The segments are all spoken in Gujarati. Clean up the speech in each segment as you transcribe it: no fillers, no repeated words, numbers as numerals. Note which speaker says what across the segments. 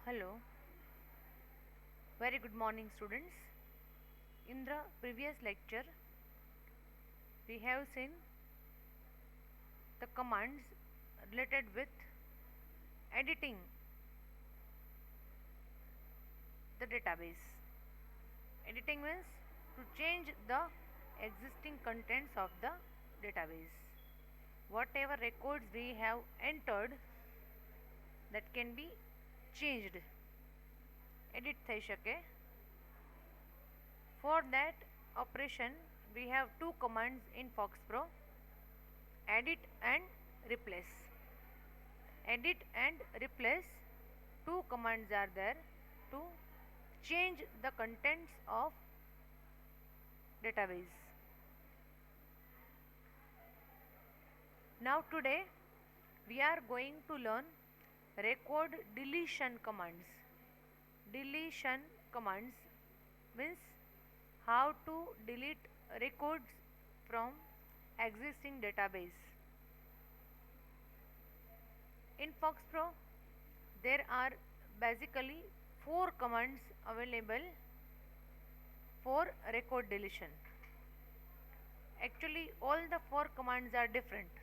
Speaker 1: Hello, very good morning, students. In the previous lecture, we have seen the commands related with editing the database. Editing means to change the existing contents of the database. Whatever records we have entered, that can be changed, edit થઈ શકે. For that operation, we have two commands in FoxPro: edit and replace. Edit and replace, two commands are there to change the contents of database. Now today we are going to learn record deletion commands. Deletion commands means how to delete records from existing database. In FoxPro, there are basically four commands available for record deletion. Actually, all the four commands are different.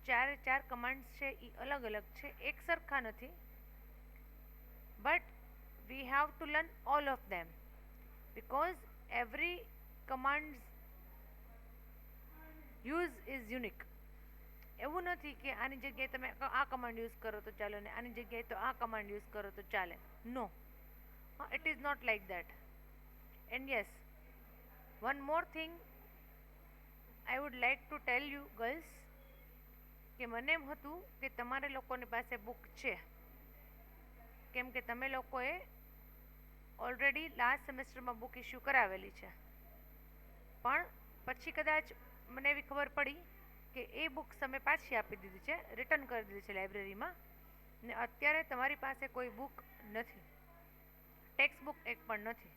Speaker 1: ચાર કમાન્ડ્સ છે એ અલગ અલગ છે, એક સરખા નથી. But we have to learn all of them because every command's use is unique. એવું નથી કે આની જગ્યાએ તમે આ કમાન્ડ યુઝ કરો તો ચાલે ને આની જગ્યાએ તો આ કમાન્ડ યુઝ કરો તો ચાલે. નો, it is not like that. And yes, one more thing I would like to tell you girls, કે મને એમ હતું કે તમારે લોકોની પાસે બુક છે, કેમ કે તમે લોકોએ ઓલરેડી લાસ્ટ સેમેસ્ટરમાં બુક ઇસ્યુ કરાવેલી છે, પણ પછી કદાચ મને એવી ખબર પડી કે એ બુક્સ તમે પાછી આપી દીધી છે, રિટર્ન કરી દીધી છે લાઇબ્રેરીમાં, ને અત્યારે તમારી પાસે કોઈ બુક નથી, ટેક્સ્ટ બુક એક પણ નથી.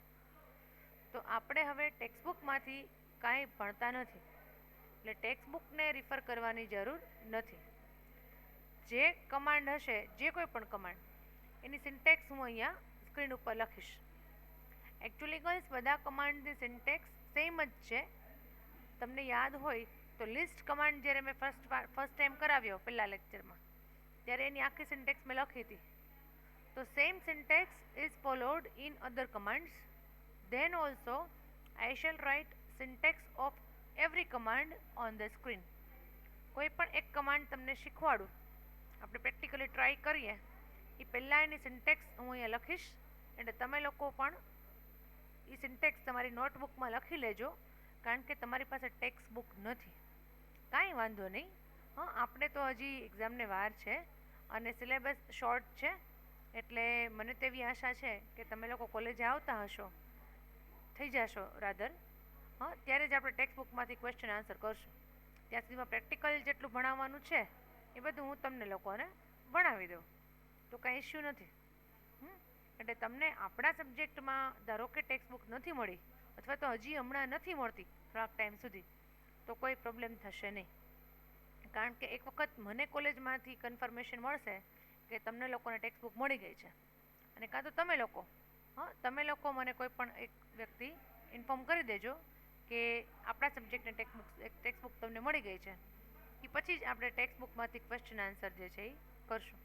Speaker 1: તો આપણે હવે ટેક્સ્ટ બુકમાંથી કાંઈ ભણતા નથી, એટલે ટેક્સ્ટ બુકને રિફર કરવાની જરૂર નથી. જે કમાન્ડ હશે, જે કોઈ પણ કમાન્ડ, એની સિન્ટેક્સ હું અહીંયા સ્ક્રીન ઉપર લખીશ. એકચ્યુઅલી ગર્લ્સ બધા કમાન્ડની સિન્ટેક્સ સેમ જ છે. તમને યાદ હોય તો લિસ્ટ કમાન્ડ જ્યારે મેં ફર્સ્ટ ટાઈમ કરાવ્યો પહેલાં લેક્ચરમાં, ત્યારે એની આખી સિન્ટેક્સ મેં લખી હતી. તો same syntax is followed in other commands. Then also I shall write syntax of every command on the screen. કોઈ પણ એક કમાન્ડ તમને શીખવાડું, આપણે પ્રેક્ટિકલી ટ્રાય કરીએ, એ પહેલાં એની સિન્ટેક્સ હું અહીંયા લખીશ, એટલે તમે લોકો પણ એ સિન્ટેક્સ તમારી નોટબુકમાં લખી લેજો, કારણ કે તમારી પાસે ટેક્સ્ટ બુક નથી. કાંઈ વાંધો નહીં. આપણે તો હજી એક્ઝામને વાર છે અને સિલેબસ શોર્ટ છે, એટલે મને તેવી આશા છે કે તમે લોકો કોલેજે આવતા હશો, થઈ જશો રાધર, ત્યારે જ આપણે ટેક્સ્ટ બુકમાંથી ક્વેશ્ચન આન્સર કરશું. ત્યાં સુધીમાં પ્રેક્ટિકલ જેટલું ભણાવવાનું છે એ બધું હું તમને લોકોને ભણાવી દઉં, તો કાંઈ ઇસ્યુ નથી. એટલે તમને આપણા સબ્જેક્ટમાં ધારો કે ટેક્સ્ટ બુક નથી મળી, અથવા તો હજી હમણાં નથી મળતી થોડાક ટાઈમ સુધી, તો કોઈ પ્રોબ્લેમ થશે નહીં. કારણ કે એક વખત મને કોલેજમાંથી કન્ફર્મેશન મળશે કે તમને લોકોને ટેક્સ્ટ બુક મળી ગઈ છે, અને કાં તો તમે લોકો મને કોઈ પણ એક વ્યક્તિ ઇન્ફોર્મ કરી દેજો કે આપણા સબ્જેક્ટની ટેક્સ્ટ બુક તમને મળી ગઈ છે, એ પછી જ આપણે ટેક્સ્ટ બુકમાંથી ક્વેશ્ચન આન્સર જે છે એ કરશું.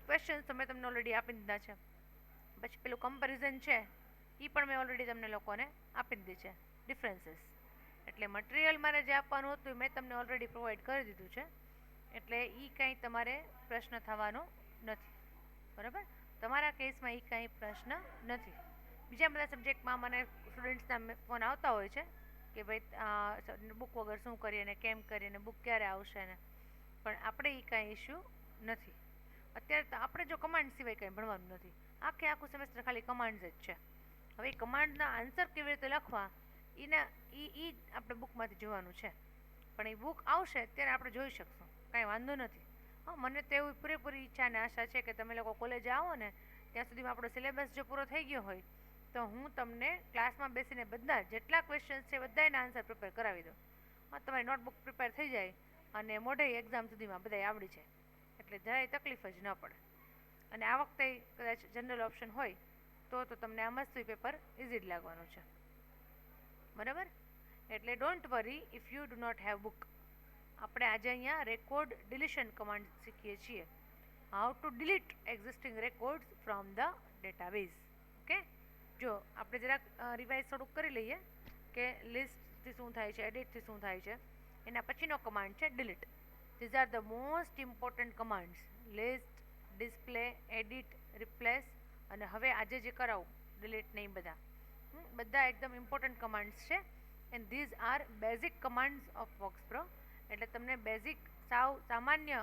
Speaker 1: ક્વેશ્ચન્સ તો મેં તમને ઓલરેડી આપી દીધા છે. પછી પેલું કમ્પેરિઝન છે એ પણ મેં ઓલરેડી તમને લોકોને આપી દીધી છે, ડિફરન્સીસ. એટલે મટીરિયલ મારે જે આપવાનું હતું મેં તમને ઓલરેડી પ્રોવાઈડ કરી દીધું છે, એટલે એ કાંઈ તમારે પ્રશ્ન થવાનો નથી, બરાબર? તમારા કેસમાં એ કાંઈ પ્રશ્ન નથી. બીજા બધા સબ્જેક્ટમાં મને સ્ટુડન્ટ્સના ફોન આવતા હોય છે કે ભાઈ બુક વગર શું કરીએ ને કેમ કરીએ ને બુક ક્યારે આવશે ને, પણ આપણે એ કાંઈ ઇસ્યુ નથી. અત્યારે તો આપણે જો કમાન્ડ સિવાય કંઈ ભણવાનું નથી, આખું સેમેસ્ટર ખાલી કમાન્ડ્સ જ છે. હવે એ કમાન્ડના આન્સર કેવી રીતે લખવા એ આપણે બુકમાંથી જોવાનું છે, પણ એ બુક આવશે ત્યારે આપણે જોઈ શકશું, કાંઈ વાંધો નથી. મને તો એવું પૂરેપૂરી ઈચ્છા અને આશા છે કે તમે લોકો કોલેજે આવો ને ત્યાં સુધીમાં આપણો સિલેબસ જો પૂરો થઈ ગયો હોય તો હું તમને ક્લાસમાં બેસીને બધા જેટલા ક્વેશ્ચન્સ છે બધાના આન્સર પ્રિપેર કરાવી દઉં. તમારી નોટબુક પ્રિપેર થઈ જાય અને મોઢે એક્ઝામ સુધીમાં બધાય આવડી જાય, એટલે જરાય તકલીફ જ ન પડે. અને આ વખતે કદાચ જનરલ ઓપ્શન હોય તો તમને આ મસ્ત પેપર ઇઝી જ લાગવાનું છે, બરાબર. એટલે don't worry if you do not have book. આપણે આજે અહીંયા રેકોર્ડ ડિલીશન કમાન્ડ શીખીએ છીએ, how to delete existing records from the database. Okay, જો આપણે જરાક રિવાઇઝ થોડુંક કરી લઈએ કે લિસ્ટથી શું થાય છે, એડિટથી શું થાય છે. એના પછીનો કમાન્ડ છે delete. These are the most important commands. List, display, edit, replace અને હવે આજે જે કરાવું ડિલીટ નહીં, બધા એકદમ ઇમ્પોર્ટન્ટ કમાન્ડ્સ છે. And these are basic commands of FoxPro. એટલે તમને બેઝિક સામાન્ય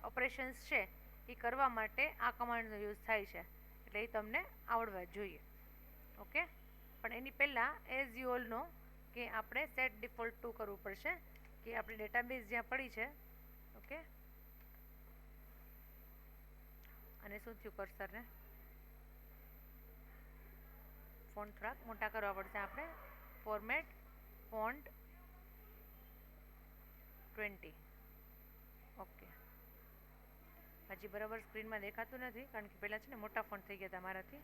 Speaker 1: ઓપરેશન્સ છે એ કરવા માટે આ કમાન્ડનો યુઝ થાય છે, એટલે એ તમને આવડવા જોઈએ. ઓકે, પણ એની પહેલાં એઝ યુ ઓલ નો કે આપણે સેટ ડિફોલ્ટ 2 કરવું પડશે કે આપણી ડેટાબેઝ જ્યાં પડી છે. ઓકે, અને શું થયું કર્સરને ફોન્ટ થોડાક મોટા કરવા પડશે આપણે. Format font 20. ઓકે, હજી બરાબર સ્ક્રીનમાં દેખાતું નથી કારણ કે પહેલાં છે ને મોટા ફોન્ટ થઈ ગયા હતા મારાથી.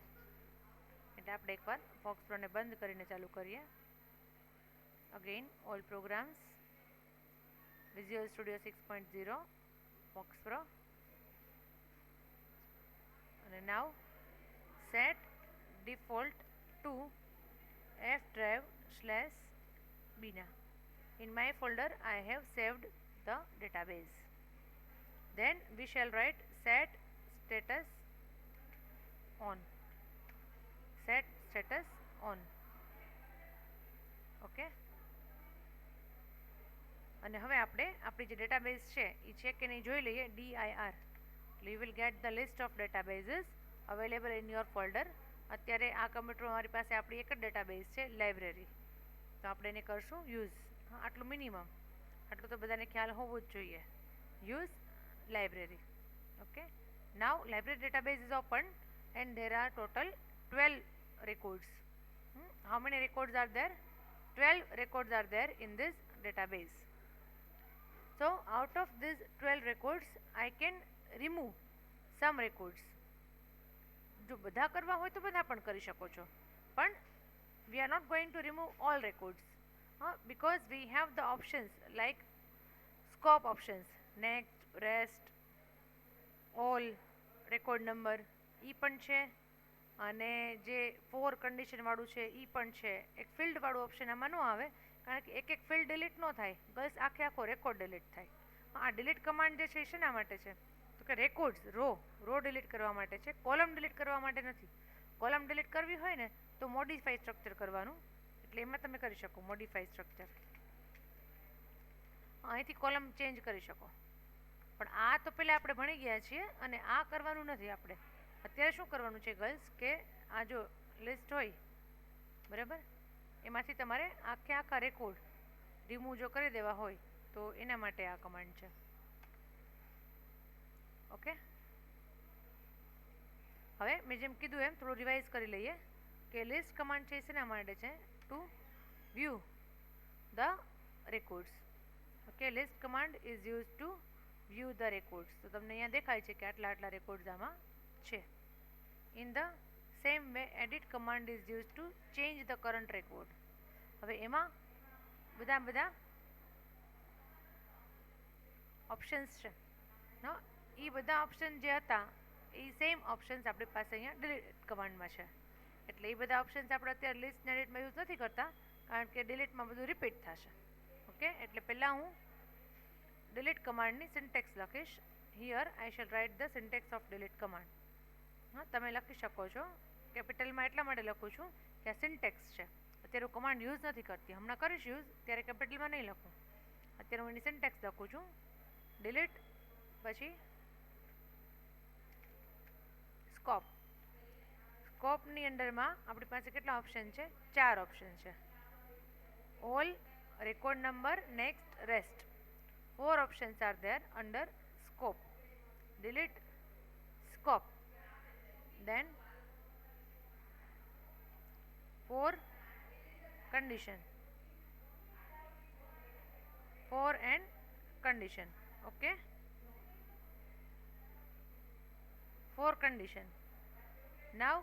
Speaker 1: એટલે આપણે એકવાર ફોક્સ પ્રોને બંધ કરીને ચાલુ કરીએ. Again all programs, Visual Studio 6.0, FoxPro. અને now set default to f drive/bina. In my folder I have saved the database. Then we shall write set status on. Set status on. Okay, અને હવે આપણે આપણી જે ડેટાબેઝ છે એ છે કે નહીં જોઈ લઈએ. DIR એટલે you will get the list of ડેટાબેઝીસ available in your folder. અત્યારે આ કમ્પ્યુટરમાં મારી પાસે આપણી એક જ ડેટાબેઝ છે, લાઇબ્રેરી. તો આપણે એને કરશું યુઝ. આટલું મિનિમમ, આટલું તો બધાને ખ્યાલ હોવું જ જોઈએ. Use library. Okay, now library database is open end there are total 12 records. How many records are there? 12 records are there in this database. So out of these 12 records I can remove some records. જો બધા કરવા હોય તો બધા પણ કરી શકો છો, પણ we are not going to remove all records because we have the options like scope options, next, rest, all, record number એ પણ છે, અને જે 4 કન્ડિશન વાળું છે એ પણ છે. એક ફિલ્ડ વાળું ઓપ્શન આમાં ન આવે કારણ કે એક ફિલ્ડ ડિલીટ ન થાય, બસ આખો રેકોર્ડ ડિલીટ થાય. આ ડિલીટ કમાન્ડ જે છે એ શેના માટે છે તો કે રેકોર્ડ્સ રો ડિલીટ કરવા માટે છે, કોલમ ડિલીટ કરવા માટે નથી. કોલમ ડિલીટ કરવી હોય ને તો મોડિફાઈ સ્ટ્રક્ચર કરવાનું, એટલે એમાં તમે કરી શકો મોડિફાઈ સ્ટ્રક્ચર, અહીંથી કોલમ ચેન્જ કરી શકો. પણ આ તો પહેલાં આપણે ભણી ગયા છીએ અને આ કરવાનું નથી. આપણે અત્યારે શું કરવાનું છે ગર્લ્સ કે આ જો લિસ્ટ હોય બરાબર, એમાંથી તમારે આખા રેકોર્ડ રિમૂવ જો કરી દેવા હોય તો એના માટે આ કમાન્ડ છે. ઓકે, હવે મેં જેમ કીધું એમ થોડું રિવાઇઝ કરી લઈએ કે લિસ્ટ કમાન્ડ છે શેના માટે છે? To view the records. Okay, list command is use to view the records. તો તમને અહીંયા દેખાય છે કે આટલા રેકોર્ડ્સ આમાં છે. In the same way edit command is use to change the current record. હવે એમાં બધા ઓપ્શન્સ છે. હા, એ બધા ઓપ્શન જે હતા એ સેમ ઓપ્શન્સ આપણી પાસે અહીંયા ડિલીટ કમાન્ડમાં છે. એટલે એ બધા ઓપ્શન્સ આપણે અત્યારે લિસ્ટ ને એડિટમાં યુઝ નથી કરતા કારણ કે ડિલીટમાં બધું રિપીટ થશે. ઓકે, એટલે પહેલાં હું ડિલીટ કમાન્ડની સિન્ટેક્સ લખીશ. Here I shall write the syntax of delete command. હા, તમે લખી શકો છો. કેપિટલમાં એટલા માટે લખું છું કે આ સિન્ટેક્સ છે. અત્યારે હું કમાન્ડ યુઝ નથી કરતી, હમણાં કરીશ યુઝ ત્યારે કેપિટલમાં નહીં લખું. અત્યારે હું એની સિન્ટેક્સ લખું છું. ડિલીટ પછી સ્કોપ. સ્કોપની અંડરમાં આપણી પાસે કેટલા ઓપ્શન છે? 4 ઓપ્શન છે. All, record number, next, rest. 4 options are there under scope. Delete scope. Then for condition. For and condition. Okay. 4 condition. Now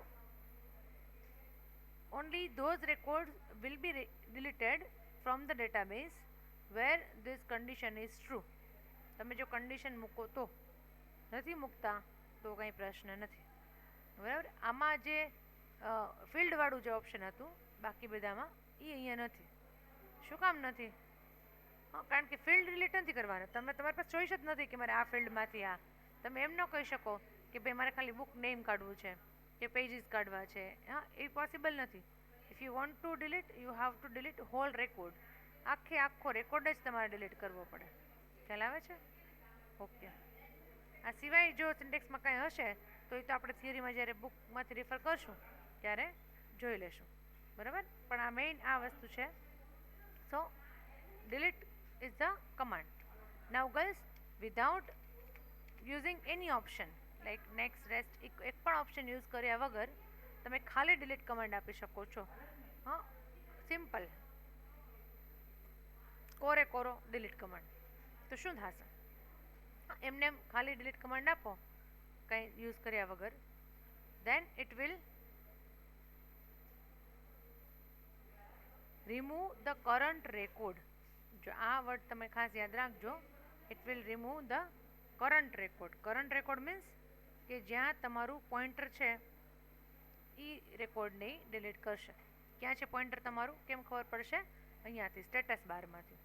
Speaker 1: only those records will be deleted from the database where this condition is true. તમે જો કન્ડિશન મૂકો તો, નથી મૂકતા તો કંઈ પ્રશ્ન નથી. બરાબર. આમાં જે ફિલ્ડવાળું જે ઓપ્શન હતું બાકી બધામાં એ અહીંયા નથી. શું કામ નથી? હા, કારણ કે ફિલ્ડ ડિલીટ નથી કરવાના. તમારી પાસે ચોઈસ જ નથી કે મારે આ ફિલ્ડમાંથી આ. તમે એમ ન કહી શકો કે ભાઈ મારે ખાલી બુક નેમ કાઢવું છે કે પેજીસ કાઢવા છે. હા, એ પોસિબલ નથી. If you want to delete you have to delete whole record. આખો રેકોર્ડ જ તમારે ડિલીટ કરવો પડે. ખ્યાલ આવે છે? ઓકે. આ સિવાય જો સિન્ટેક્સમાં કંઈ હશે તો એ તો આપણે થિયરીમાં જ્યારે બુકમાંથી રેફર કરશું ત્યારે જોઈ લેશું. બરાબર. પણ આ મેઇન આ વસ્તુ છે. સો delete is the command. Now guys, without using any option like next, rest, એક પણ ઓપ્શન યુઝ કર્યા વગર તમે ખાલી delete કમાન્ડ આપી શકો છો. હા, સિમ્પલ. કોરો delete કમાન્ડ. તો શું થશે? એમને ખાલી delete કમાન્ડ આપો કંઈ યુઝ કર્યા વગર, then it will remove the current record. જો આ વર્ડ તમે ખાસ યાદ રાખજો. It will remove the current record. Current record means કે જ્યાં તમારું પોઇન્ટર છે એ રેકોર્ડને ડિલીટ કરશે. ક્યાં છે પોઇન્ટર તમારું? કેમ ખબર પડશે? અહીંયાથી સ્ટેટસ બારમાંથી.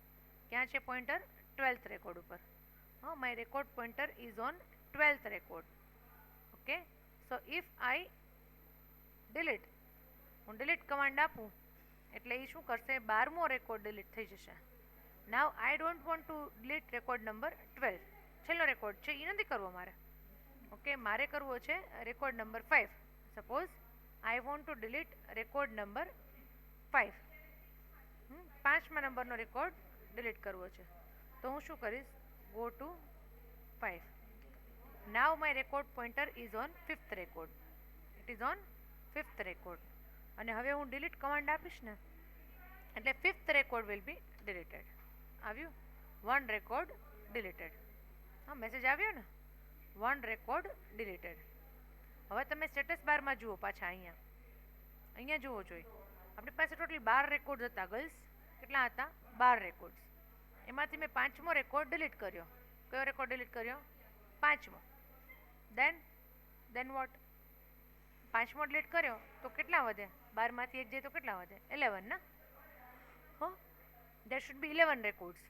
Speaker 1: ક્યાં છે પોઇન્ટર? 12th રેકોર્ડ ઉપર. હા, my record pointer is on 12th record. Okay. So if I delete, હું ડિલીટ કમાન્ડ આપું એટલે એ શું કરશે? 12મો રેકોર્ડ ડિલીટ થઈ જશે. Now I don't want to delete record number 12. છેલ્લો રેકોર્ડ છે એ નથી કરવો મારે. ઓકે, મારે કરવો છે record number 5. Suppose I want to delete record number 5. 5મા નંબરનો રેકોર્ડ ડિલીટ કરવો છે. તો હું શું કરીશ? Go to 5. Now my record pointer is on 5th record. It is on 5th record. અને હવે હું ડિલીટ કમાન્ડ આપીશ ને એટલે 5th record will be deleted. આવ્યું? 1 રેકોર્ડ ડિલીટેડ. હા, મેસેજ આવ્યો ને? 1 રેકોર્ડ ડિલીટેડ. હવે તમે સ્ટેટસ બારમાં જુઓ પાછા. અહીંયા જુઓ જોઈએ. આપણી પાસે ટોટલ 12 રેકોર્ડ હતા ગર્લ્સ. કેટલા હતા? 12 રેકોર્ડ્સ. એમાંથી મેં 5મો રેકોર્ડ ડિલીટ કર્યો. કયો રેકોર્ડ ડિલીટ કર્યો? 5મો. દેન વોટ? 5મો ડિલીટ કર્યો તો કેટલા વધે? 12માંથી 1 જાય તો કેટલા વધે? 11 ના? હો, there should be 11 records.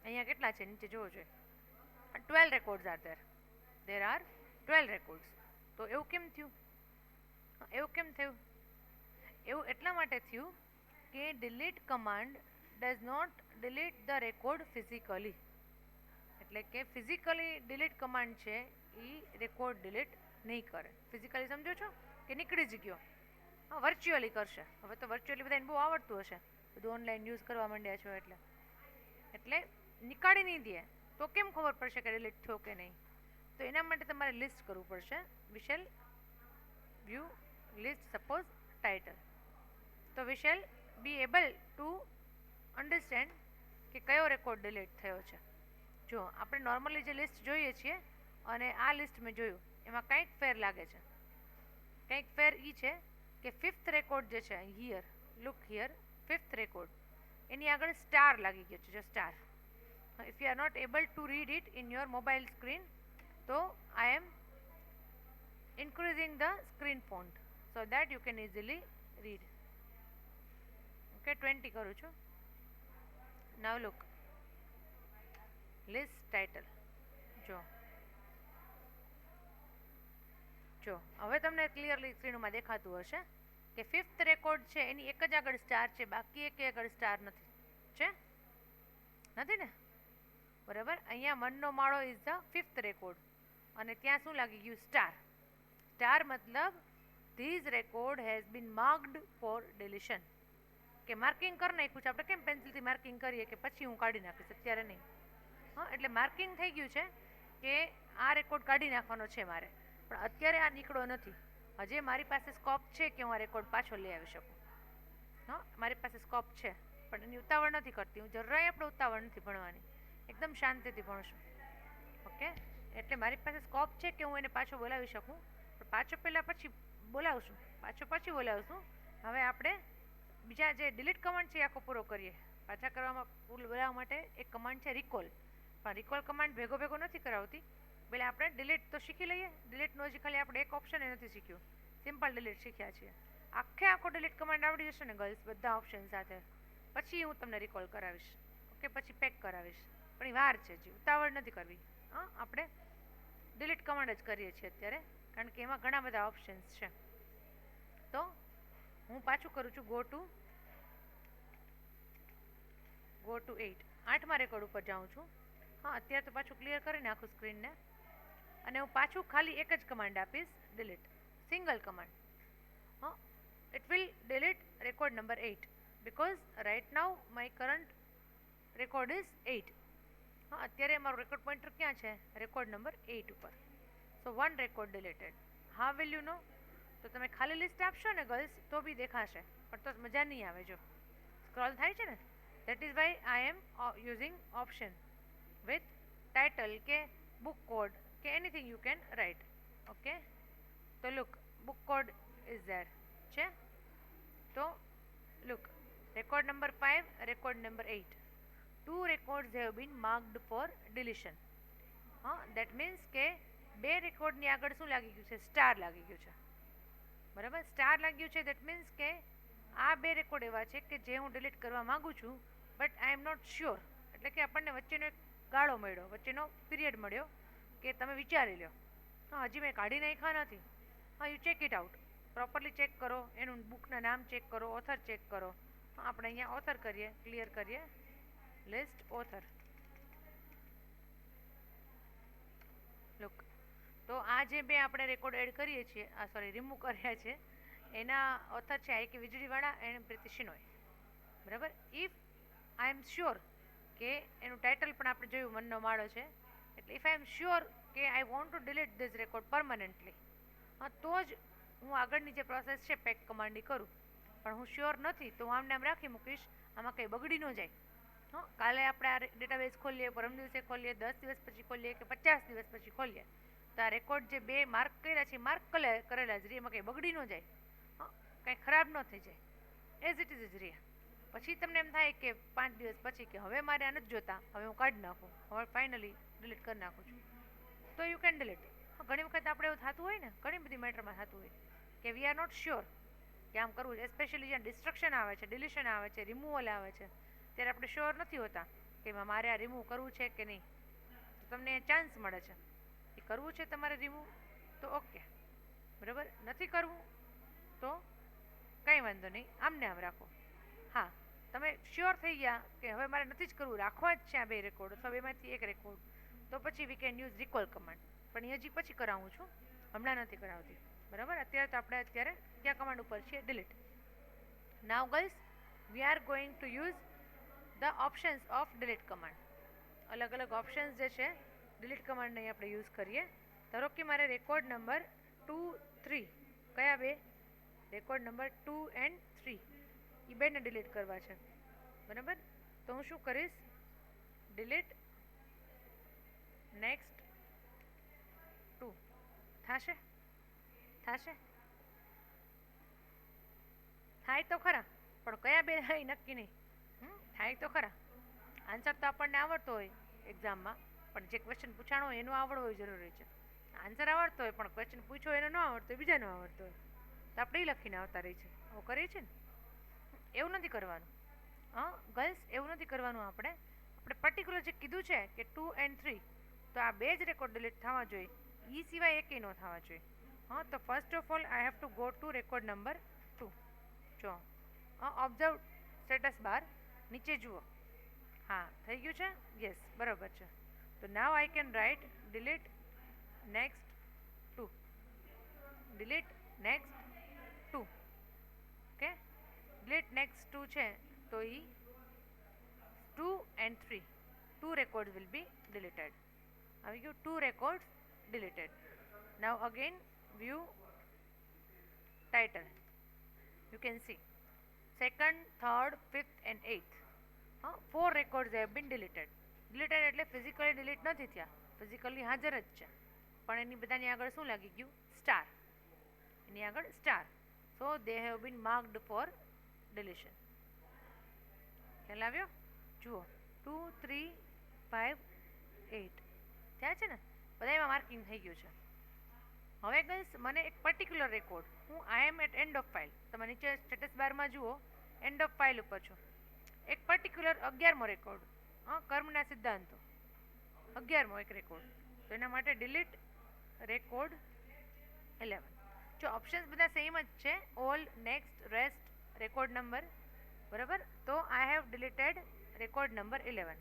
Speaker 1: અહીંયા કેટલા છે નીચે જોવો જોઈએ. 12 records are there. There are 12 records. તો એવું કેમ થયું? એવું કેમ થયું? એવું એટલા માટે થયું કે delete command does not delete the record physically. એટલે કે ફિઝિકલી delete command છે એ રેકોર્ડ delete નહીં કરે. ફિઝિકલી સમજો છો કે નીકળી જ ગયો? હા, વર્ચ્યુઅલી કરશે. હવે તો વર્ચ્યુઅલી બધાને બહુ આવડતું હશે, બધું ઓનલાઈન યુઝ કરવા માંડ્યા છો એટલે નીકાળી નહીં દે તો કેમ ખબર પડશે કે ડિલીટ થયો કે નહીં? તો એના માટે તમારે લિસ્ટ કરવું પડશે. We shall view list suppose title. તો we shall be able to understand કે કયો રેકોર્ડ ડિલીટ થયો છે. જો આપણે નોર્મલી જે લિસ્ટ જોઈએ છીએ અને આ લિસ્ટ મેં જોયું એમાં કંઈક ફેર લાગે છે. કંઈક ફેર એ છે કે 5th રેકોર્ડ જે છે here, look here, 5th record એની આગળ સ્ટાર લાગી ગયો છે. જો star. If you are not able to read it in your mobile screen તો I am increasing the screen font so that you can easily read. Okay, 20 કરું છું. Now look list title. જો હવે તમને ક્લિયરલી સ્ક્રીનમાં દેખાતું હશે કે 5th રેકોર્ડ છે એની એક જ આગળ સ્ટાર છે, બાકી એક આગળ સ્ટાર નથી. છે? નથી ને? બરાબર. અહીંયા 1નો માળો ઇઝ ધ 5th રેકોર્ડ અને ત્યાં શું લાગી ગયું? સ્ટાર. સ્ટાર મતલબ these record has been marked for deletion. કે માર્કિંગ કરી નાખ્યું છે. આપણે કેમ પેન્સિલથી માર્કિંગ કરીએ કે પછી હું કાઢી નાખીશ, અત્યારે નહીં. હા, એટલે માર્કિંગ થઈ ગયું છે કે આ રેકોર્ડ કાઢી નાખવાનો છે મારે, પણ અત્યારે આ નીકળો નથી. હજે મારી પાસે સ્કોપ છે કે હું આ રેકોર્ડ પાછો લઈ આવી શકું. હા, મારી પાસે સ્કોપ છે પણ એની ઉતાવળ નથી કરતી હું. જરાય આપણે ઉતાવળ નથી ભણવાની, એકદમ શાંતિથી ભણશું. ઓકે, એટલે મારી પાસે સ્કોપ છે કે હું એને પાછો બોલાવી શકું પાછો પહેલાં પછી બોલાવશું, પાછો પછી બોલાવશું. હવે આપણે બીજા જે ડિલીટ કમાન્ડ છે એ આખો પૂરો કરીએ. પાછા કરવામાં બોલાવવા માટે એક કમાન્ડ છે રિકોલ, પણ રિકોલ કમાન્ડ ભેગો ભેગો નથી કરાવતી. પહેલાં આપણે ડિલીટ તો શીખી લઈએ. ડિલીટનો હજી ખાલી આપણે એક ઓપ્શન એ નથી શીખ્યું, સિમ્પલ ડિલીટ શીખ્યા છીએ. આખો ડિલીટ કમાન્ડ આવડી જશે ને ગર્લ્સ બધા ઓપ્શન સાથે, પછી હું તમને રિકોલ કરાવીશ. ઓકે, પછી પેક કરાવીશ. પણ એ વાર છે, હજી ઉતાવળ નથી કરવી. હા, આપણે ડિલીટ કમાન્ડ જ કરીએ છીએ અત્યારે, કારણ કે એમાં ઘણા બધા ઓપ્શન્સ છે. તો હું પાછું કરું છું ગો ટુ 8. 8મા રેકોર્ડ ઉપર જાઉં છું. હા, અત્યારે તો પાછું ક્લિયર કરીને આખું સ્ક્રીનને, અને હું પાછું ખાલી એક જ કમાન્ડ આપીશ, ડિલીટ, સિંગલ કમાન્ડ. હા, it will delete record number 8 because right now my current record is 8. હા, અત્યારે મારો રેકોર્ડ પોઇન્ટર ક્યાં છે? રેકોર્ડ નંબર 8 ઉપર. સો 1 રેકોર્ડ ડિલીટેડ. હા વિલ યુ નો? તો તમે ખાલી લિસ્ટ આપશો ને ગર્લ્સ તો બી દેખાશે, પણ તો મજા નહીં આવે. જો સ્ક્રોલ થાય છે ને, that is why I am using option with title કે બુક કોડ કે anything you can write. Okay, તો look, book code is there છે. તો look, record number 5, record number 8. 2 records have been marked for deletion. હા, that means કે બે રેકોર્ડની આગળ શું લાગી ગયું છે? સ્ટાર લાગી ગયું છે. બરાબર, સ્ટાર લાગ્યું છે. દેટ મીન્સ કે આ બે રેકોર્ડ એવા છે કે જે હું ડિલીટ કરવા માગું છું, but I am not sure. એટલે કે આપણને વચ્ચેનો એક ગાળો મળ્યો, વચ્ચેનો પીરિયડ મળ્યો કે તમે વિચારી લો. હા, હજી મેં કાઢી નાખ્યા નથી. હા, you check it out, properly check કરો, એનું બુકના નામ ચેક કરો, ઓથર ચેક કરો. આપણે અહીંયા ઓથર કરીએ, ક્લિયર કરીએ, લિસ્ટ ઓથર. લુક, તો આ જે બે આપણે રેકોર્ડ એડ કરીએ છીએ, રિમૂવ કર્યા છે, એના ઓથર છે આઈ કે વીજળીવાળા એન્ડ પ્રીતિ શિનોય. બરાબર. ઇફ આઈ એમ શ્યોર કે એનું ટાઇટલ પણ આપણે જોયું મનનો માળો છે, એટલે ઇફ આઈ એમ શ્યોર કે I want to delete this record permanently, હા, તો જ હું આગળની જે પ્રોસેસ છે પેક કમાન્ડ કરું. પણ હું શ્યોર નથી તો હું આમને આમ રાખી મૂકીશ, આમાં કંઈ બગડી ન જાય. હા, કાલે આપણે આ ડેટાબેઝ ખોલીએ, પરમ દિવસે ખોલીએ, 10 દિવસ પછી ખોલીએ કે 50 દિવસ પછી ખોલીએ, તો આ રેકોર્ડ જે બે માર્ક કર્યા છે, માર્ક કરેલા જ રહે, એમાં કંઈ બગડી ન જાય. હા, કંઈ ખરાબ ન થઈ જાય, એઝ ઇટ ઇઝ જ રહે. પછી તમને એમ થાય કે 5 દિવસ પછી કે હવે મારે આ નથી જોતા, હવે હું કાઢી નાખું, હવે ફાઇનલી ડિલીટ કરી નાખું છું, તો યુ કેન ડિલીટ. હા, ઘણી વખત આપણે એવું થતું હોય ને, ઘણી બધી મેટરમાં થતું હોય કે વી આર નોટ શ્યોર કે આમ કરવું. એસ્પેશિયલી જ્યાં ડિસ્ટ્રક્શન આવે છે, ડિલિશન આવે છે, રિમૂવલ આવે છે, ત્યારે આપણે શ્યોર નથી હોતા કે મારે આ રિમૂવ કરવું છે કે નહીં. તો તમને ચાન્સ મળે છે એ કરવું છે તમારે રિમૂવ, તો ઓકે, બરાબર. નથી કરવું તો કંઈ વાંધો નહીં, આમને આમ રાખો. હા, તમે શ્યોર થઈ ગયા કે હવે મારે નથી જ કરવું, રાખવા જ છે આ બે રેકોર્ડ અથવા બેમાંથી એક રેકોર્ડ, તો પછી we can use recall command. પણ એ હજી પછી કરાવું છું, હમણાં નથી કરાવતી. બરાબર. અત્યારે તો આપણે કયા કમાન્ડ ઉપર છીએ? Delete. Now girls, we are going to use the options of delete command. અલગ અલગ ઓપ્શન્સ જે છે ડિલીટ કમાન્ડને આપણે યુઝ કરીએ. ધારો કે મારે રેકોર્ડ નંબર 2, 3, કયા બે? રેકોર્ડ નંબર 2 એન્ડ 3, એ બેને ડિલીટ કરવા છે. બરાબર. તો હું શું કરીશ? ડિલીટ નેક્સ્ટ 2 થશે? થાય તો ખરા, પણ કયા બે થાય નક્કી નહીં. થાય તો ખરા. આન્સર તો આપણને આવડતો હોય એક્ઝામમાં, પણ જે ક્વેશ્ચન પૂછાણો હોય એનો આવડવો હોય જરૂરી છે. આન્સર આવડતો હોય પણ ક્વેશ્ચન પૂછો એનો ન આવડતો હોય, બીજાનો આવડતો હોય, તો આપણે એ લખીને આવતા રહી છે. આવું કરીએ છીએ ને, એવું નથી કરવાનું. હા ગર્લ્સ, એવું નથી કરવાનું. આપણે પર્ટિક્યુલર જે કીધું છે કે 2 એન્ડ 3, તો આ બે જ રેકોર્ડ ડિલીટ થવા જોઈએ, એ સિવાય એકે ન થવા જોઈએ. હા, તો first of all I have to go to record number 2. જો ઓબ્ઝર્વ સ્ટેટસ બાર નીચે જુઓ. હા, થઈ ગયું છે? યસ, બરાબર છે. તો now I can write delete next 2, delete next 2. Okay, delete next 2 છે, તો એ 2 and 3, 2 record will be deleted. આવી ગયું, 2 record deleted. Now again view title, you can see second, third, fifth and eighth. 4 records have been deleted. એટલે ફિઝિકલી ડિલીટ નથી થયા, ફિઝિકલી હાજર જ છે, પણ એની બધાની આગળ શું લાગી ગયું? સ્ટાર. એની આગળ star. So they have been marked for deletion. ખ્યાલ આવ્યો? જુઓ 2, 3, 5, 8 થયા છે ને, બધા એમાં માર્કિંગ થઈ ગયું છે. હવે ગર્લ્સ મને એક પર્ટિક્યુલર રેકોર્ડ, હું આઈ એમ એટ એન્ડ ઓફ ફાઇલ, તમે નીચે સ્ટેટસ બારમાં જુઓ એન્ડ ઓફ ફાઇલ ઉપર છો. એક પર્ટિક્યુલર 11મો રેકોર્ડ, કર્મના સિદ્ધાંતો 11મો એક રેકોર્ડ, તો એના માટે ડિલીટ રેકોર્ડ 11. જો ઓપ્શન્સ બધા સેમ જ છે, all, next, rest, record number, બરાબર, તો I have deleted record number 11.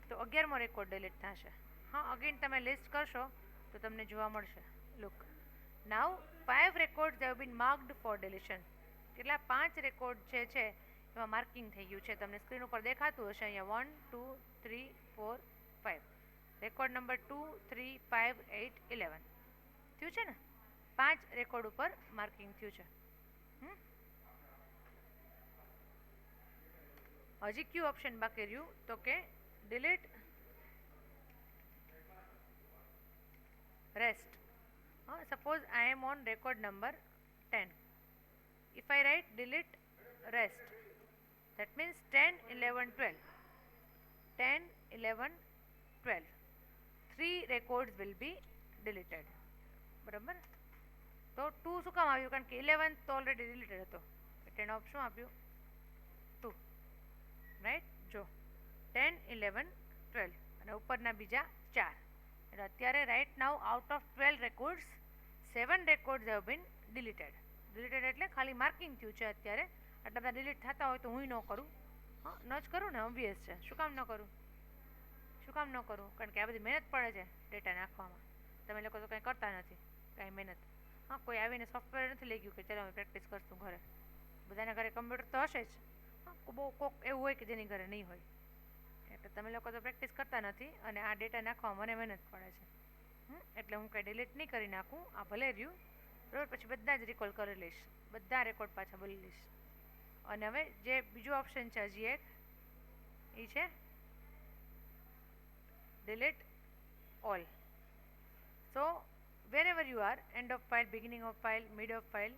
Speaker 1: તો 11મો રેકોર્ડ ડિલીટ થશે. હા, અગેન તમે લિસ્ટ કરશો તો તમને જોવા મળશે. Look now 5 records have been marked for deletion. કેટલા? 5 રેકોર્ડ જે છે એમાં માર્કિંગ થઈ ગયું છે. તમને સ્ક્રીન ઉપર દેખાતું હશે અહીંયા 1, 2, 3, 4, 5. રેકોર્ડ નંબર 2, 3, 5, 8, 11 થયું છે ને? 5 રેકોર્ડ ઉપર માર્કિંગ થયું છે. હજી કયું ઓપ્શન બાકી રહ્યું? તો કે delete rest. Suppose I am on record number 10. if I write delete rest, that means 10, 11, 12. 10, 11, 12. 3 records will be deleted. બરાબર? તો 2 શું કામ આવ્યું? કારણ કે 11 તો ઓલરેડી ડિલીટેડ હતો, એટલે એનો ઓપ્શન આપ્યું 2. રાઈટ? જો 10, 11, 12 અને ઉપરના બીજા 4. એટલે અત્યારે right now out of 12 records 7 records have bin deleted. Deleted એટલે ખાલી માર્કિંગ થયું છે. અત્યારે આટલા બધા ડિલીટ થતા હોય તો હું ન કરું, ન જ કરું ને, ઓબ્વિયસ છે. શું કામ ન કરું? કારણ કે આ બધી મહેનત પડે છે ડેટા નાખવામાં. તમે લોકો તો કંઈ કરતા નથી, કાંઈ મહેનત. હા, કોઈ આવીને સોફ્ટવેર નથી લઈ ગયું કે ચાલો અમે પ્રેક્ટિસ કરશું ઘરે. બધાના ઘરે કમ્પ્યુટર તો હશે જ. હા, બહુ કોક એવું હોય કે જેની ઘરે નહીં હોય. એટલે તમે લોકો તો પ્રેક્ટિસ કરતા નથી અને આ ડેટા નાખવામાં મને મહેનત પડે છે. એટલે હું કંઈ ડિલીટ નહીં કરી નાખું. આ ભલે રહ્યું, બરાબર, પછી બધા જ રિકોલ કરી લઈશ, બધા રેકોર્ડ પાછા બોલી લઈશ. અને હવે જે બીજો ઓપ્શન છે હજી એક, એ છે delete all. So wherever you are, end of file, beginning of file, mid of file,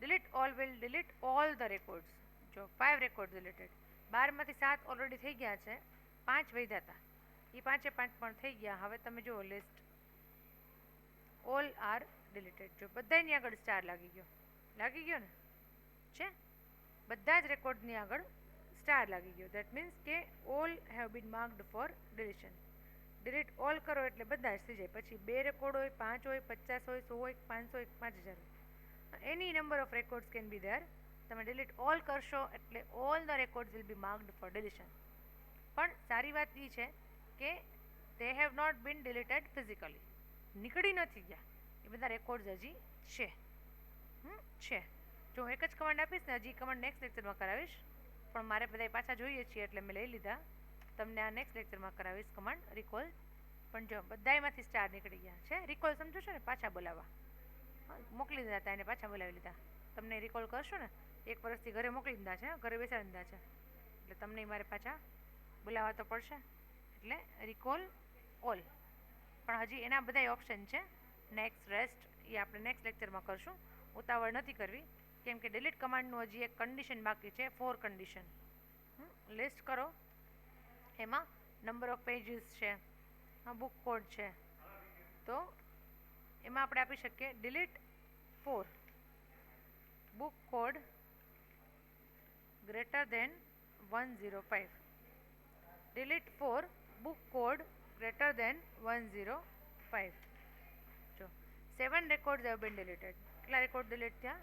Speaker 1: delete all will delete all the records. જો 5 રેકોર્ડ ડિલીટેડ, 12માંથી 7 ઓલરેડી થઈ ગયા છે, 5 વધ્યા હતા, એ 5 પણ થઈ ગયા. હવે તમે જુઓ લિસ્ટ, ઓલ આર ડિલીટેડ. જો બધાની આગળ સ્ટાર લાગી ગયો ને, છે બધા જ રેકોર્ડની આગળ સ્ટાર લાગી ગયો. દેટ મીન્સ કે all have been marked for deletion. Delete all કરો એટલે બધા જ થઈ જાય. પછી 2 રેકોર્ડ હોય, 5 હોય, 50 હોય, 100 હોય, 500 હોય, 5000 હોય, any number of records can be there. તમે ડિલીટ ઓલ કરશો એટલે all the records will be marked for deletion. પણ સારી વાત એ છે કે they have not been deleted physically, નીકળી નથી ગયા, એ બધા રેકોર્ડ્સ હજી છે. જો હું એક જ કમાન્ડ આપીશ ને, હજી કમાન્ડ નેક્સ્ટ લેક્ચરમાં કરાવીશ, પણ મારે બધા પાછા જોઈએ છીએ એટલે મેં લઈ લીધા. તમને આ નેક્સ્ટ લેક્ચરમાં કરાવીશ કમાન્ડ રિકોલ. પણ જો બધામાંથી સ્ટાર નીકળી ગયા છે. રિકોલ સમજો છો ને? પાછા બોલાવવા. મોકલી દીધા હતા એને, પાછા બોલાવી લીધા. તમને રિકોલ કરશો ને, 1 વર્ષથી ઘરે મોકલી દીધા છે, ઘરે બેસાડી દીધા છે, એટલે તમને મારે પાછા બોલાવવા તો પડશે. એટલે રિકોલ ઓલ. પણ હજી એના બધા ઓપ્શન છે, નેક્સ્ટ, રેસ્ટ, એ આપણે નેક્સ્ટ લેક્ચરમાં કરશું. ઉતાવળ નથી કરવી, કેમ કે ડિલીટ કમાન્ડનું હજી એક કન્ડિશન બાકી છે, 4 કન્ડિશન. લિસ્ટ કરો, એમાં નંબર ઓફ પેજીસ છે, બુક કોડ છે, તો એમાં આપણે આપી શકીએ delete 4 book code greater than 105. Delete 4 book code greater than 105. જો 7 રેકોર્ડ્સ હેવ બીન ડિલીટેડ. કેટલા રેકોર્ડ ડિલીટ થયા?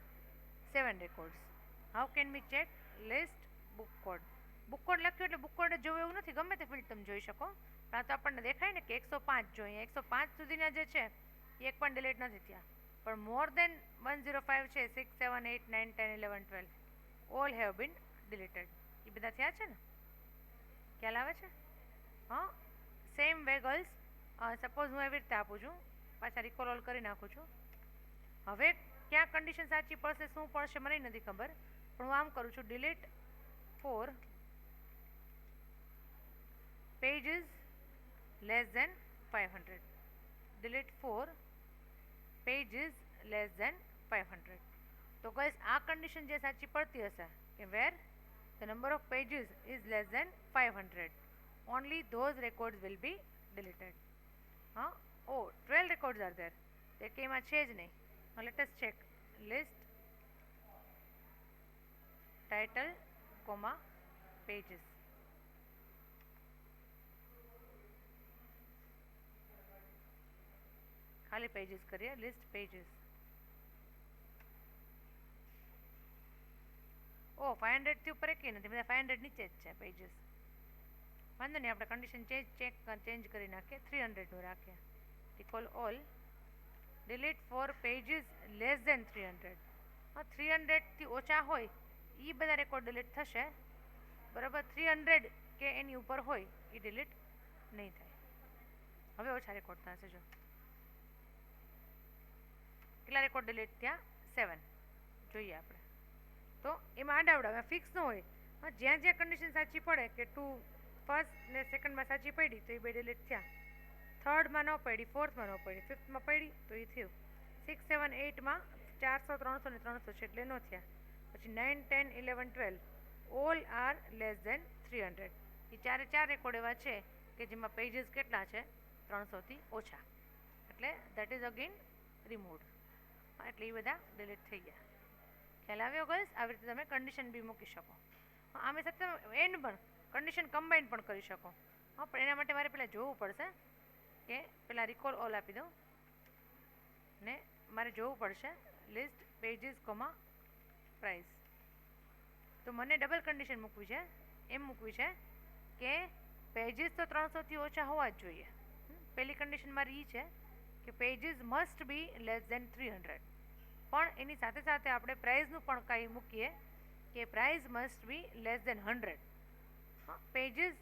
Speaker 1: 7 records. How can we check? List book code. Book code લખ્યું એટલે બુક કોડ જોવું એવું નથી, ગમે તે ફિલ્ડ તમે જોઈ શકો. પણ આ તો આપણને દેખાય ને કે 105 જોઈએ, 105 સુધીના જે છે એ એક પણ ડિલીટ નથી થયા. પણ મોર દેન 105 છે, 6, 7, 8, 9, 10, 11, 12, ઓલ હેવ બીન ડિલીટેડ. એ બધા થયા છે ને? ખ્યાલ આવે છે? હા, સેમ વે ગર્લ્સ. સપોઝ હું એવી રીતે આપું છું, પાછા રિકોલ ઓલ કરી નાખું છું. હવે ક્યાં કન્ડિશન સાચી પડશે, શું પડશે મને નથી ખબર, પણ હું આમ કરું છું, delete 4 pages less than 500. delete 4 pages less than 500. તો ગાઈસ આ કન્ડિશન જે સાચી પડતી હશે કે where the number of pages is less than 500, only those records will be deleted. હા, ઓ 12 records are there, તે કે એમાં છે જ નહીં. let us check list title comma pages. ખાલી પેજીસ કરીએ, લિસ્ટ પેજીસ. ઓ 500 થી ઉપર એકે નથી, બધા 500 નીચે જ છે પેજીસ. વાંધો નહીં, આપણે કન્ડિશન ચેન્જ કરી નાખીએ, 300 નું રાખીએ. Equal all delete for pages less than 300. હા, 300 થી ઓછા હોય એ બધા રેકોર્ડ ડિલીટ થશે, બરાબર. 300 કે એની ઉપર હોય એ ડિલીટ નહીં થાય. હવે ઓછા રેકોર્ડ થશે. જો કેટલા રેકોર્ડ ડિલીટ થયા? 7. જોઈએ આપણે. તો એમાં આડાવડા ફિક્સ ન હોય. હા, જ્યાં જ્યાં કન્ડિશન સાચી પડે કે 2 ફર્સ્ટ ને સેકન્ડમાં સાચી પડી તો એ બે ડિલીટ થયા. થર્ડમાં ન પડી, ફોર્થમાં ન પડી, ફિફ્થમાં પડી તો એ થયું. 6, 7, 8માં 400, 300 ને 300 છે એટલે ન થયા. પછી 9, 10, 11, 12 ઓલ આર લેસ ધેન 300. એ ચારે ચાર રેકોર્ડ એવા છે કે જેમાં પેજીસ કેટલા છે? 300થી ઓછા. એટલે દેટ ઇઝ અગેન રિમૂવડ. એટલે એ બધા ડિલીટ થઈ ગયા. ખ્યાલ આવ્યો ગર્લ્સ? આવી રીતે તમે કન્ડિશન બી મૂકી શકો. આમે સાથે એન્ડ પણ કન્ડિશન કમ્બાઈન પણ કરી શકો. હા, પણ એના માટે મારે પહેલાં જોવું પડશે કે પહેલાં રિકોલ ઓલ આપી દઉં ને મારે જોવું પડશે લિસ્ટ પેજીસ કોમા પ્રાઇસ. તો મને ડબલ કન્ડિશન મૂકવી છે. એમ મૂકવી છે કે પેજીસ તો 300થી ઓછા હોવા જ જોઈએ. પહેલી કન્ડિશન મારી એ છે કે pages must be less than 300. પણ એની સાથે સાથે આપણે પ્રાઇઝનું પણ કાંઈ મૂકીએ કે price must be less than 100. હા, પેજીસ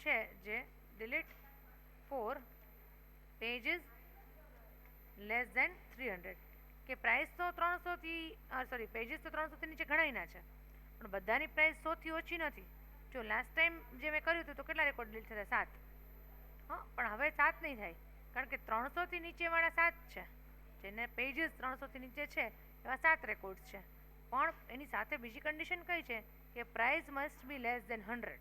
Speaker 1: છે જે delete for pages less than 300. કે પ્રાઇસ તો 300થી પેજીસ તો 300થી નીચે ઘણાયના છે, પણ બધાની પ્રાઇસ 100થી ઓછી નથી. જો લાસ્ટ ટાઈમ જે મેં કર્યું હતું તો કેટલા રેકોર્ડ ડિલીટ થયા? 7. હા, પણ હવે 7 નહીં થાય, કારણ કે 300થી નીચેવાળા 7 છે. જેને પેજીસ 300થી નીચે છે એવા 7 રેકોર્ડ્સ છે. પણ એની સાથે બીજી કન્ડિશન કઈ છે કે price must be less than 100.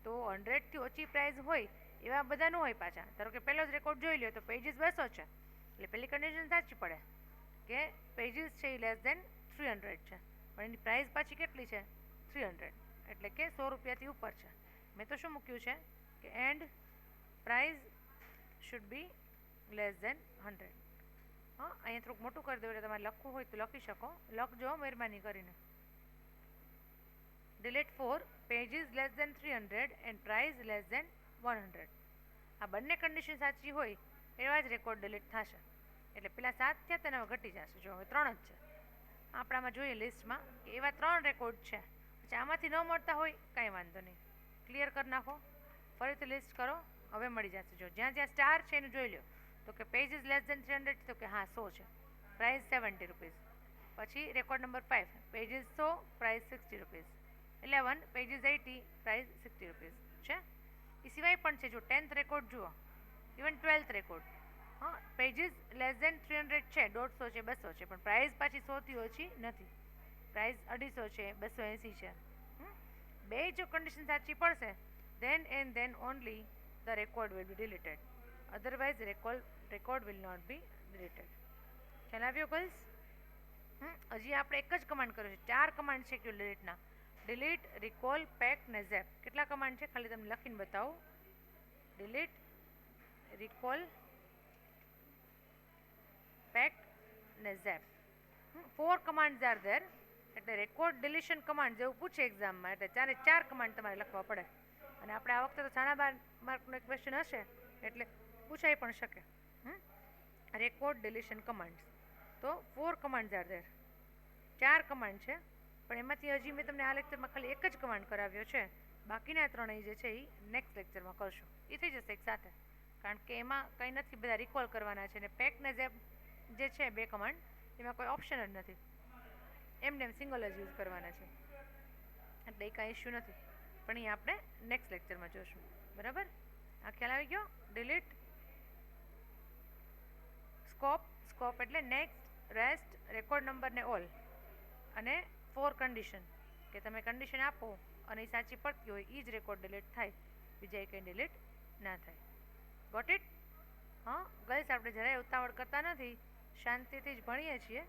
Speaker 1: તો 100થી ઓછી પ્રાઇસ હોય એવા બધા ન હોય પાછા. ધારો કે પહેલો જ રેકોર્ડ જોઈ લો તો પેજીસ 200 છે, એટલે પહેલી કન્ડિશન સાચી પડે કે પેજીસ છે એ લેસ ધેન 300 છે, પણ એની પ્રાઇસ પાછી કેટલી છે? 300, એટલે કે 100 રૂપિયાથી ઉપર છે. મેં તો શું મૂક્યું છે કે and price should be less than 100. હા, અહીંયા થોડુંક મોટું કરી દઉં એટલે તમારે લખવું હોય તો લખી શકો. લખજો મહેરબાની કરીને. Delete for pages less than 300 and price less than 100. આ બંને કન્ડિશન સાચી હોય એવા જ રેકોર્ડ ડિલીટ થશે. એટલે પેલા 7 થયા તેના ઘટી જશે. જો હવે 3 જ છે આપણામાં, જોઈએ લિસ્ટમાં કે એવા 3 રેકોર્ડ છે. પછી આમાંથી ન મળતા હોય કાંઈ વાંધો નહીં, ક્લિયર કરી નાખો, ફરીથી લિસ્ટ કરો, હવે મળી જશે. જો જ્યાં જ્યાં સ્ટાર છે એનું જોઈ લો. તો કે પેજીસ લેસ ધેન 300 તો કે હા 100 છે, પ્રાઇસ 70 રૂપીઝ. પછી record number 5 pages 100, price 60 rupees. 11 pages 80, price 60 rupees છે. એ સિવાય પણ છે. જો 10th રેકોર્ડ જુઓ, ઇવન 12th રેકોર્ડ. હા, પેજીસ લેસ ધેન 300 છે, 150 છે, 200 છે, પણ પ્રાઇસ પાછી 100થી ઓછી નથી. પ્રાઇસ 250 છે, 280 છે. બે જો કન્ડિશન સાચી પડશે then and then only the record will be deleted. Otherwise record will not be deleted. ખ્યાલ આવ્યો ગર્લ્સ? હજી આપણે એક જ કમાન્ડ કર્યો છે. 4 કમાન્ડ છે કે ડિલીટના. ડિલીટ, રિકોલ, પેક ને ઝેપ. કેટલા કમાન્ડ છે ખાલી તમને લખીને બતાવું. ડિલીટ, રિકોલ, પેક ને ઝેપ. 4 કમાન્ડ્સ આર ધેર. એટલે રેકોર્ડ ડિલીશન કમાન્ડ જેવું પૂછે એક્ઝામમાં, એટલે 4 કમાન્ડ તમારે લખવા પડે. અને આપણે આ વખતે તો 12 માર્કનો એક ક્વેશ્ચન હશે એટલે પૂછાઈ પણ શકે. Record deletion commands. તો 4 કમાન્ડ્સ આર ધેર. 4 કમાન્ડ છે, પણ એમાંથી હજી મેં તમને આ લેક્ચરમાં ખાલી એક જ કમાન્ડ કરાવ્યો છે. બાકીના 3 જે છે એ નેક્સ્ટ લેક્ચરમાં કરશું. એ થઈ જશે એક સાથે, કારણ કે એમાં કંઈ નથી, બધા રિકોલ કરવાના છે. અને પેક ને ઝેપ જે છે 2 કમાન્ડ, એમાં કોઈ ઓપ્શન જ નથી, એમને એમ સિંગલ જ યુઝ કરવાના છે. એટલે એ કાંઈ ઇશ્યુ નથી, પણ એ આપણે નેક્સ્ટ લેક્ચરમાં જોશું. બરાબર? આ ખ્યાલ આવી ગયો? ડિલીટ, સ્કોપ એટલે નેક્સ્ટ, રેસ્ટ, રેકોર્ડ નંબર ને ઓલ, અને ફોર કન્ડિશન, કે તમે કન્ડિશન આપો અને એ સાચી પડતી હોય એ જ રેકોર્ડ ડિલીટ થાય, બીજા કંઈ ડિલીટ ના થાય. Got it? હા ગર્લ્સ, આપણે જરાય ઉતાવળ કરતા નથી, શાંતિથી જ ભણીએ છીએ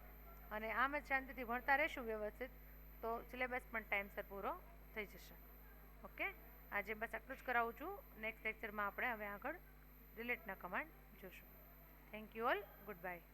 Speaker 1: અને આમ જ શાંતિથી ભણતા રહેશું વ્યવસ્થિત, તો સિલેબસ પણ ટાઈમસર પૂરો થઈ જશે. ઓકે, આજે બસ આટલું જ કરાવું છું. નેક્સ્ટ લેક્ચરમાં આપણે હવે આગળ ડિલીટના કમાન્ડ જોશું. Thank you all, good bye.